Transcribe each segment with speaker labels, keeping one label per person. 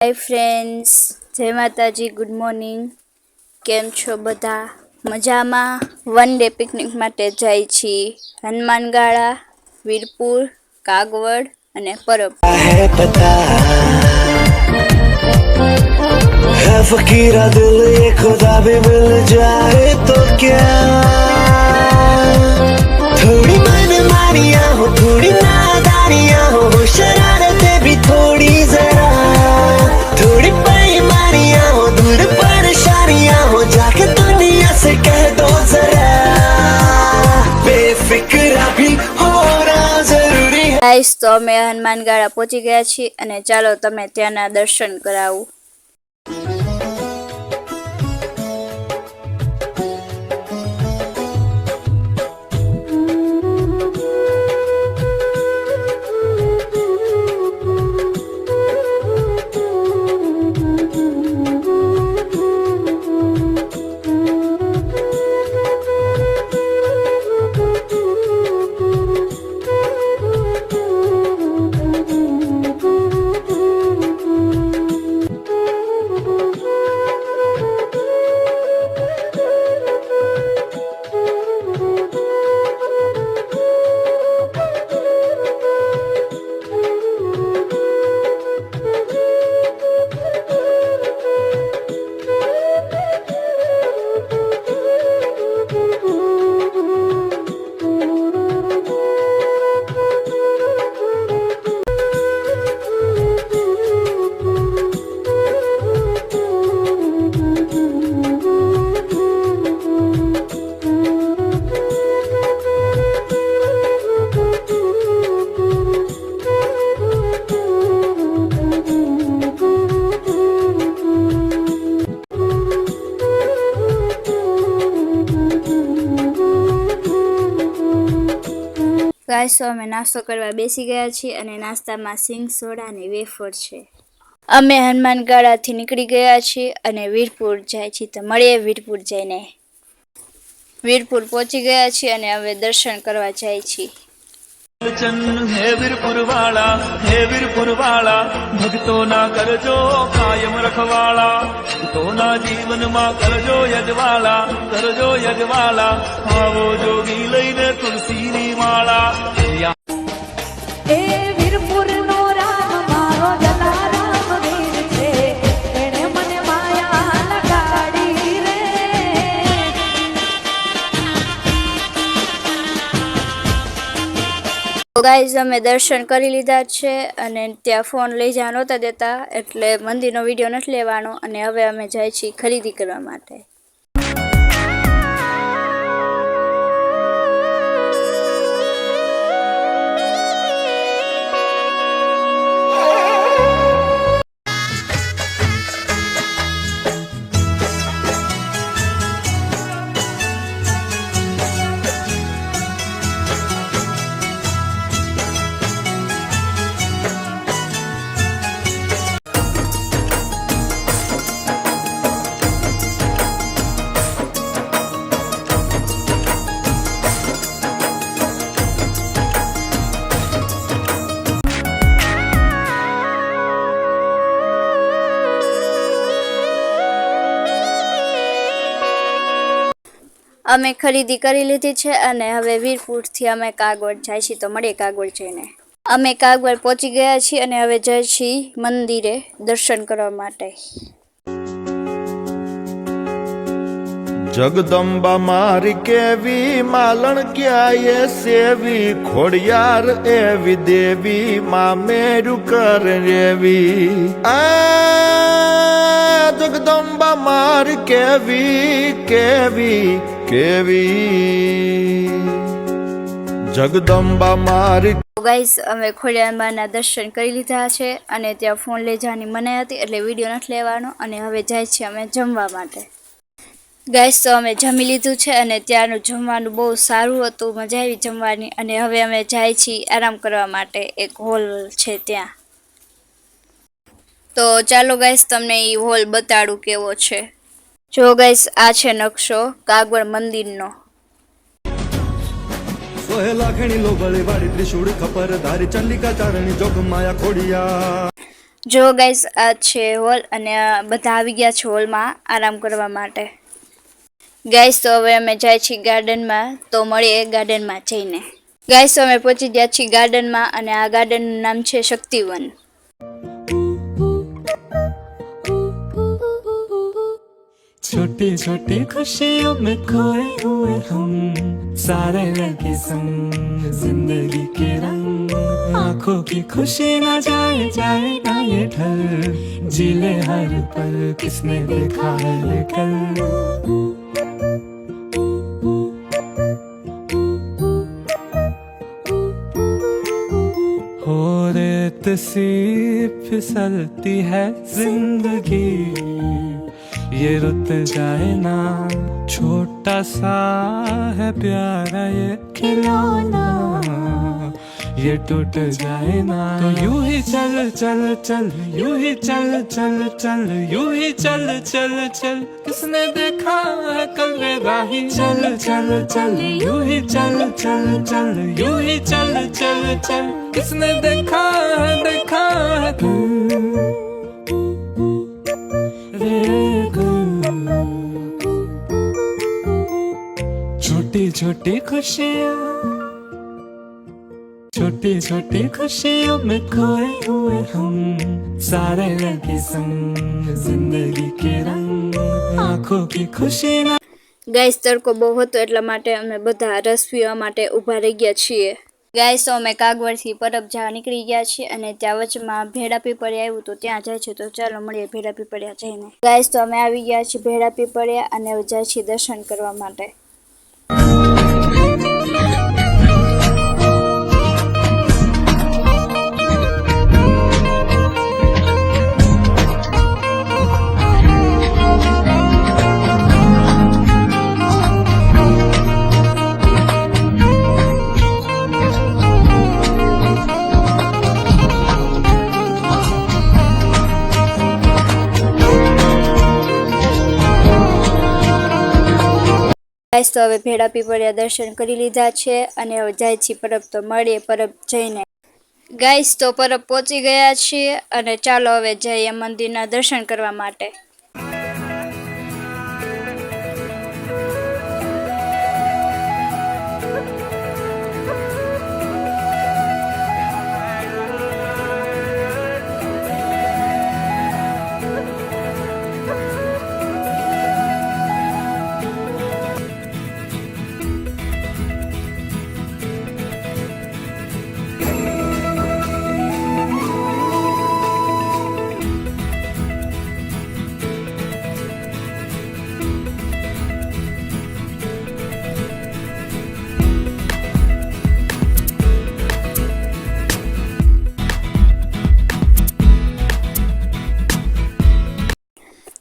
Speaker 1: Hi friends, जय माताजी, good morning. केम छो बधा? मजामा। वन डे पिकनिक माटे जाई छी हनुमानगाड़ा, वीरपुर, कागवड अने परब।
Speaker 2: है पता है फकीरा दिल ये खुदा भी मिल जाए तो क्या। थोड़ी मनमानियाँ हो, थोड़ी नादानियाँ हो, शरारतें भी थोड़ी जरा, थोड़ी बेईमानियाँ हो, दूर परेशानियाँ हो, जाके दुनिया से कह दो जरा, बेफिक्रा भी होना जरूरी है।
Speaker 1: गाइस, तो અમે હનુમાનગાળા પહોંચી ગયા છીએ અને ચાલો તમે ત્યાંના દર્શન કરાવું। गाइस, तो અમે નાસ્તો કરવા બેસી ગયા છીએ અને નાસ્તામાં સિંગ સોડા અને વેફર છે। અમે હનુમાનગાળાથી નીકળી ગયા છીએ અને વીરપુર જાય છીએ, તો મળીએ વીરપુર જઈને। વીરપુર પહોંચી ગયા છીએ અને હવે દર્શન કરવા જાય છીએ।
Speaker 3: हे वीरपुर वाला भक्तों ना करजो कायम रखवाला, तो ना जीवन मा करजो यजवाला, आवो जोगी लईने तुलसी नी माला।
Speaker 4: हे वीरपुर नो राम मारो जलाराम वीर छे, एणे मने माया लगाड़ी रे।
Speaker 1: ગાઈઝ, અમે દર્શન કરી લીધા છે અને ત્યાં ફોન લઈ જવા નહોતા દેતા એટલે મંદિરનો વિડીયો નથી લેવાનો અને હવે અમે જાય છીએ ખરીદી કરવા માટે। અમે ખરીદી કરી લીધી છે અને હવે વીરપુરથી અમે કાગવડ જાય છીએ, તો મળીએ કાગવડ જઈને। અમે કાગવડ પહોંચી ગયા છીએ અને હવે જાય છીએ મંદિરે દર્શન કરવા માટે।
Speaker 5: जगदम्बा मारी केवी मालन क्या ये सेवी, खोड़ियार एवी देवी माँ मेरु कर रेवी। जगदम्बा मार केवी केवी केवी, जगदम्बा मारी।
Speaker 1: ગાઈસ, અમે ખોડિયારમાંના દર્શન કરી લીધા છે અને ત્યાં ફોન લઈ જવાની મનાઈ હતી એટલે વિડીયો નથી લેવાનો અને હવે જાય છીએ અમે જમવા માટે। ગાઈસ, તો અમે જમી લીધું છે અને ત્યાંનું જમવાનું બહુ સારું હતું, મજા આવી જમવાની અને હવે અમે જાય છીએ આરામ કરવા માટે। એક હોલ છે ત્યાં, તો ચાલો ગાઈસ તમને એ હોલ બતાડું કેવો છે। જો ગાઈસ, આ છે નકશો કાગવડ મંદિરનો।
Speaker 6: सोहे लाखणी लो बड़े बाड़ी त्रिशूल खपर धारी चंडिका चारणी जोग माया खोड़िया।
Speaker 1: જો ગાઈસ આ છે હોલ અને બધા આવી ગયા છે હોલમાં આરામ કરવા માટે. ગાઈસ તો હવે અમે જાય છીએ ગાર્ડનમાં, તો મળીએ ગાર્ડનમાં જઈને. ગાઈસ અમે પહોંચી ગયા છીએ ગાર્ડનમાં અને આ ગાર્ડનનું નામ છે શક્તિવન.
Speaker 6: छोटी छोटी खुशियों में खोए हुए हम सारे लगे संग जिंदगी के रंग आंखों की खुशी ना जाए जाए ना ये ढल जीले हर पल किसने देखा है कल हो रेत सी फिसलती है जिंदगी ये रुत जाए ना छोटा सा है प्यारा ये खिलौना ये टूट जाए ना तो यूं ही चल चल चल यूं ही चल चल चल यूं ही चल चल चल किसने देखा है कल वे राही चल चल चल यूं ही चल चल चल यूं ही चल चल चल किसने देखा है छोटी छोटी खुशियों में खोए हुए हम सारे लगे संग जिंदगी के रंग आंखों की खुशी ना.
Speaker 1: ગાઈસ તડકો બહુ હતો એટલા માટે અમે બધા રસ પીવા માટે ઊભા રહી ગયા છીએ. ગાઈસ તો અમે કાગવડથી પરબ જવા નીકળી ગયા છીએ અને ત્યાં વચમાં ભેડા પીપળિયા આવ્યું તો ત્યાં જાય છે, તો ચાલો મળીએ ભેડા પીપળિયા જઈને. ગાઈસ તો અમે આવી ગયા છીએ ભેડા પીપળિયા અને હવે જાય છીએ દર્શન કરવા માટે. ગાઈસ તો હવે ભેડા પીપળિયા દર્શન કરી લીધા છે અને હવે જાય છીએ પરબ, તો મળીએ પરબ જઈને. ગાઈસ તો પરબ પહોંચી ગયા છીએ અને ચાલો હવે જઈએ મંદિરના દર્શન કરવા માટે.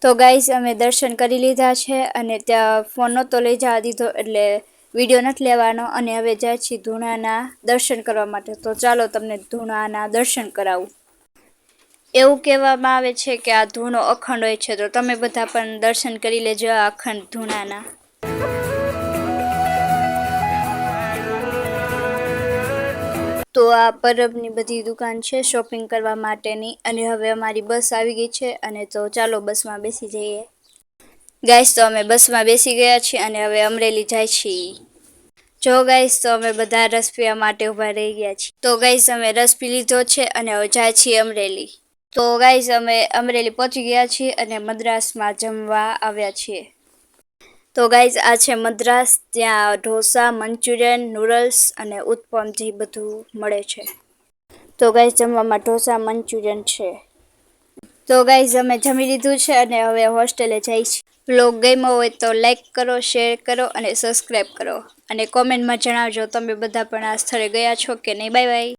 Speaker 1: તો ગાઈસ અમે દર્શન કરી લીધા છે અને ત્યાં ફોન નહોતો લઈ જવા દીધો એટલે વિડીયો નથી લેવાનો અને હવે જાય છીએ ધૂણાના દર્શન કરવા માટે. તો ચાલો તમને ધૂણાના દર્શન કરાવું. એવું કહેવામાં આવે છે કે આ ધૂણો અખંડ હોય છે, તો તમે બધા પણ દર્શન કરી લેજો આ અખંડ ધૂણાના. તો આ પરબની બધી દુકાન છે શોપિંગ કરવા માટેની અને હવે અમારી બસ આવી ગઈ છે અને તો ચાલો બસમાં બેસી જઈએ. ગાઈસ તો અમે બસમાં બેસી ગયા છીએ અને હવે અમરેલી જાય છીએ. જો ગાઈસ તો અમે બધા રસ પીવા માટે ઊભા રહી ગયા છીએ. તો ગાઈસ અમે રસ પી લીધો છે અને હવે જાય છીએ અમરેલી. તો ગાઈસ અમે અમરેલી પહોંચી ગયા છીએ અને મદ્રાસમાં જમવા આવ્યા છીએ. તો ગાઈઝ આ છે મદ્રાસ, ત્યાં ઢોસા, મંચુરિયન, નૂડલ્સ અને ઉત્પમ જે બધું મળે છે. તો ગાઈઝ જમવામાં ઢોસા, મંચુરિયન છે. તો ગાઈઝ અમે જમી લીધું છે અને હવે હોસ્ટેલે જઈ છીએ. બ્લોગ ગમ્યો હોય તો લાઈક કરો, શેર કરો અને સબસ્ક્રાઈબ કરો અને કોમેન્ટમાં જણાવજો તમે બધા પણ આ સ્થળે ગયા છો કે નહીં. Bye bye.